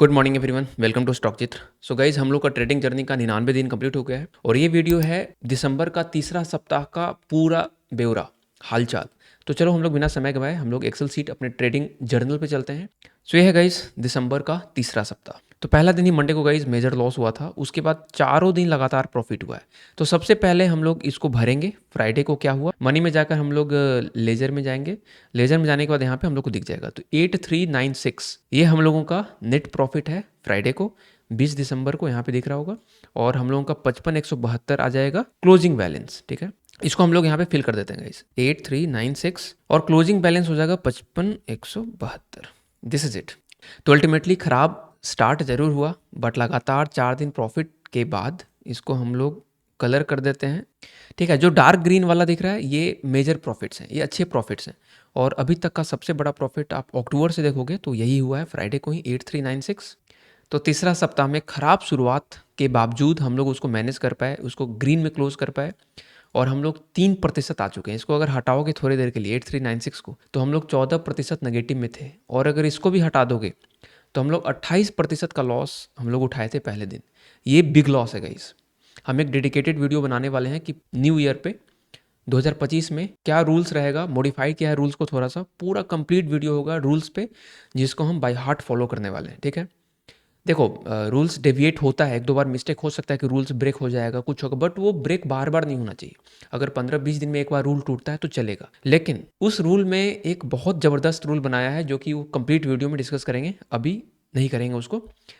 Good morning everyone, welcome to stock Chitra. So guys, हम लोग का ट्रेडिंग जर्नी का 99 दिन कंप्लीट हो गया है और ये वीडियो है दिसंबर का तीसरा सप्ताह का पूरा ब्यौरा, हालचाल। तो चलो हम लोग बिना समय गवाए हम लोग एक्सेल सीट अपने ट्रेडिंग जर्नल पे चलते हैं। सो ये है गाइज दिसंबर का तीसरा सप्ताह। तो पहला दिन ही मंडे को गाइज मेजर लॉस हुआ था, उसके बाद चारों दिन लगातार प्रॉफिट हुआ है। तो सबसे पहले हम लोग इसको भरेंगे। फ्राइडे को क्या हुआ, मनी में जाकर हम लोग लेजर में जाएंगे। लेजर में जाने के बाद यहाँ पे हम लोग को दिख जाएगा। तो 8396 ये हम लोगों का नेट प्रॉफिट है फ्राइडे को, 20 दिसंबर को यहाँ पे दिख रहा होगा। और हम लोगों का 55,172 आ जाएगा क्लोजिंग बैलेंस। ठीक है, इसको हम लोग यहाँ पे फिल कर देते हैं गाइस, 8396 और क्लोजिंग बैलेंस हो जाएगा 55,172। This is it. तो अल्टीमेटली खराब स्टार्ट जरूर हुआ, बट लगातार 4 दिन प्रॉफिट के बाद इसको हम लोग कलर कर देते हैं। ठीक है, जो डार्क ग्रीन वाला दिख रहा है ये मेजर प्रॉफिट्स हैं, ये अच्छे प्रॉफिट्स हैं। और अभी तक का सबसे बड़ा प्रॉफिट आप अक्टूबर से देखोगे तो यही हुआ है फ्राइडे को ही, 8396। तो तीसरा सप्ताह में खराब शुरुआत के बावजूद हम लोग उसको मैनेज कर पाए, उसको ग्रीन में क्लोज कर पाए और हम लोग 3% आ चुके हैं। इसको अगर हटाओगे थोड़ी देर के लिए 8396 को, तो हम लोग 14% नेगेटिव में थे। और अगर इसको भी हटा दोगे तो हम लोग 28% का लॉस हम लोग उठाए थे पहले दिन। ये बिग लॉस है गाइस। हम एक डेडिकेटेड वीडियो बनाने वाले हैं कि न्यू ईयर पे 2025 में क्या रूल्स रहेगा, मॉडिफाई किया है रूल्स को, थोड़ा सा पूरा कंप्लीट वीडियो होगा रूल्स पे, जिसको हम बाय हार्ट फॉलो करने वाले हैं। ठीक है, देखो रूल्स डेविएट होता है, एक दो बार मिस्टेक हो सकता है कि रूल्स ब्रेक हो जाएगा, कुछ होगा, बट वो ब्रेक बार बार नहीं होना चाहिए। अगर 15-20 दिन में एक बार रूल टूटता है तो चलेगा, लेकिन उस रूल में एक बहुत ज़बरदस्त रूल बनाया है जो कि वो कंप्लीट वीडियो में डिस्कस करेंगे, अभी नहीं करेंगे उसको।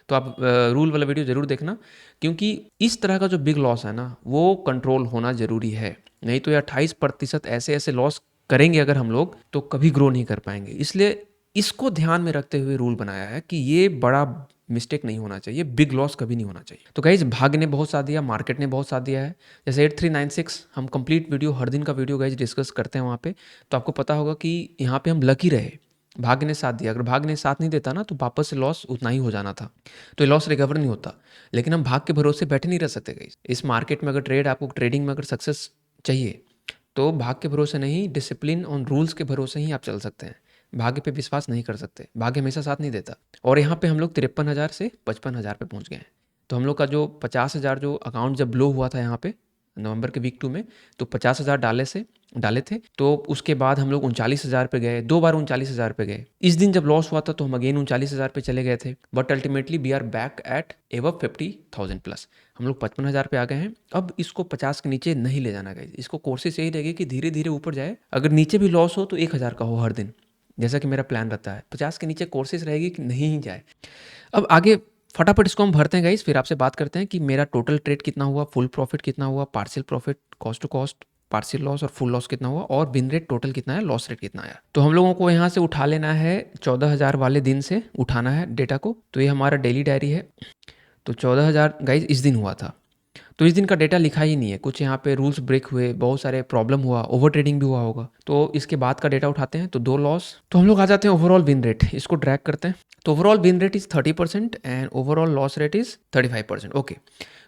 तो आप रूल वाला वीडियो ज़रूर देखना, क्योंकि इस तरह का जो बिग लॉस है ना वो कंट्रोल होना ज़रूरी है। नहीं तो ये 28% ऐसे ऐसे लॉस करेंगे अगर हम लोग, तो कभी ग्रो नहीं कर पाएंगे। इसलिए इसको ध्यान में रखते हुए रूल बनाया है कि ये बड़ा मिस्टेक नहीं होना चाहिए, बिग लॉस कभी नहीं होना चाहिए। तो गाइज, भाग्य ने बहुत साथ दिया, मार्केट ने बहुत साथ दिया है। जैसे 8396 हम कंप्लीट वीडियो, हर दिन का वीडियो गाइज डिस्कस करते हैं वहाँ पे, तो आपको पता होगा कि यहाँ पे हम लकी रहे, भाग्य ने साथ दिया। अगर भाग्य ने साथ नहीं देता ना तो वापस से लॉस उतना ही हो जाना था, तो ये लॉस रिकवर नहीं होता। लेकिन हम भाग्य के भरोसे बैठे नहीं रह सकते गाइज। इस मार्केट में अगर आपको ट्रेडिंग में अगर सक्सेस चाहिए तो भाग्य के भरोसे नहीं, डिसिप्लिन और रूल्स के भरोसे ही आप चल सकते हैं। भाग्य पे विश्वास नहीं कर सकते, भाग्य हमेशा साथ नहीं देता। और यहाँ पे हम लोग 53,000 से 55,000 पे पहुँच गए हैं। तो हम लोग का जो 50,000 जो अकाउंट जब लो हुआ था यहाँ पे नवंबर के वीक 2 में, तो 50,000 डाले थे। तो उसके बाद हम लोग 39,000 पे गए, 2 बार 39,000 पे गए। इस दिन जब लॉस हुआ था तो हम अगेन 39,000 पे चले गए थे, but ultimately we are back at एव 50,000 प्लस। हम लोग 55,000 पे आ गए हैं। अब इसको 50 के नीचे नहीं ले जाना गाइस। इसको कोशिश यही रहेगी कि धीरे धीरे ऊपर जाए। अगर नीचे भी लॉस हो तो 1,000 का हो हर दिन, जैसा कि मेरा प्लान रहता है। 50 के नीचे कोशिश रहेगी कि नहीं ही जाए। अब आगे फटाफट इसको हम भरते हैं गाइस, फिर आपसे बात करते हैं कि मेरा टोटल ट्रेड कितना हुआ, फुल प्रॉफिट कितना हुआ, partial profit, cost to cost, partial loss और फुल लॉस कितना हुआ, और विन रेट टोटल कितना है, लॉस रेट कितना आया। तो हम लोगों को यहाँ से उठा लेना है 14,000 वाले दिन से उठाना है डेटा को। तो ये हमारा डेली डायरी है। तो 14,000 गाइज इस दिन हुआ था। तो इस दिन का डेटा लिखा ही नहीं है, कुछ यहाँ पे रूल्स ब्रेक हुए, बहुत सारे प्रॉब्लम हुआ, ओवर ट्रेडिंग भी हुआ होगा। तो इसके बाद का डेटा उठाते हैं, तो 2 लॉस। तो हम लोग आ जाते हैं ओवरऑल विन रेट, इसको ट्रैक करते हैं। तो overall win rate is 30% and overall loss rate is 35%। Okay,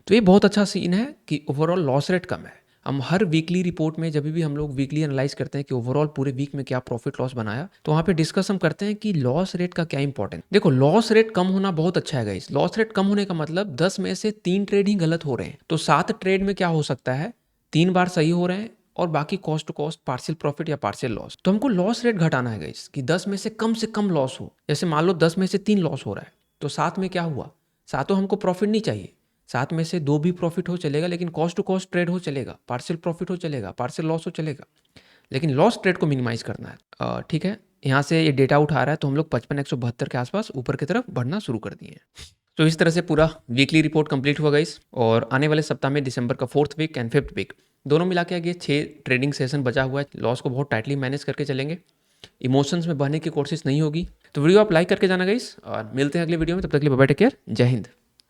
तो ये बहुत अच्छा सीन है कि ओवरऑल लॉस रेट कम है। हम हर वीकली रिपोर्ट में जब भी हम लोग वीकली एनालाइज करते हैं कि ओवरऑल पूरे वीक में क्या प्रॉफिट लॉस बनाया, तो वहाँ पे डिस्कस हम करते हैं कि लॉस रेट का क्या इंपॉर्टेंट। देखो, लॉस रेट कम होना बहुत अच्छा है गाइस। लॉस रेट कम होने का मतलब 10 में से 3 ट्रेड ही गलत हो रहे हैं। तो 7 ट्रेड में क्या हो सकता है, 3 बार सही हो रहे हैं और बाकी cost to cost, partial profit या पार्शियल लॉस। तो हमको लॉस रेट घटाना है गाइस कि 10 में से कम लॉस हो। जैसे मान लो 10 में से 3 लॉस हो रहा है, तो 7 में क्या हुआ, 7 हमको प्रॉफिट नहीं चाहिए। 7 में से 2 भी प्रॉफिट हो चलेगा, लेकिन कॉस्ट टू कॉस्ट ट्रेड हो चलेगा, पार्शियल प्रॉफिट हो चलेगा, पार्शियल लॉस हो चलेगा, लेकिन लॉस ट्रेड को मिनिमाइज करना है। ठीक है, यहाँ से ये डेटा उठा रहा है तो हम लोग 55,172 के आसपास ऊपर की तरफ बढ़ना शुरू कर दिए हैं। तो इस तरह से पूरा वीकली रिपोर्ट कंप्लीट हुआ गाइस। और आने वाले सप्ताह में दिसंबर का 4th week and 5th week दोनों मिला के आगे 6 ट्रेडिंग सेशन बचा हुआ है। लॉस को बहुत टाइटली मैनेज करके चलेंगे, इमोशंस में बहने की कोशिश नहीं होगी। तो वीडियो आप लाइक करके जाना गाइस, और मिलते हैं अगले वीडियो में। तब तक के लिए बाय बाय, टेक केयर, जय हिंद।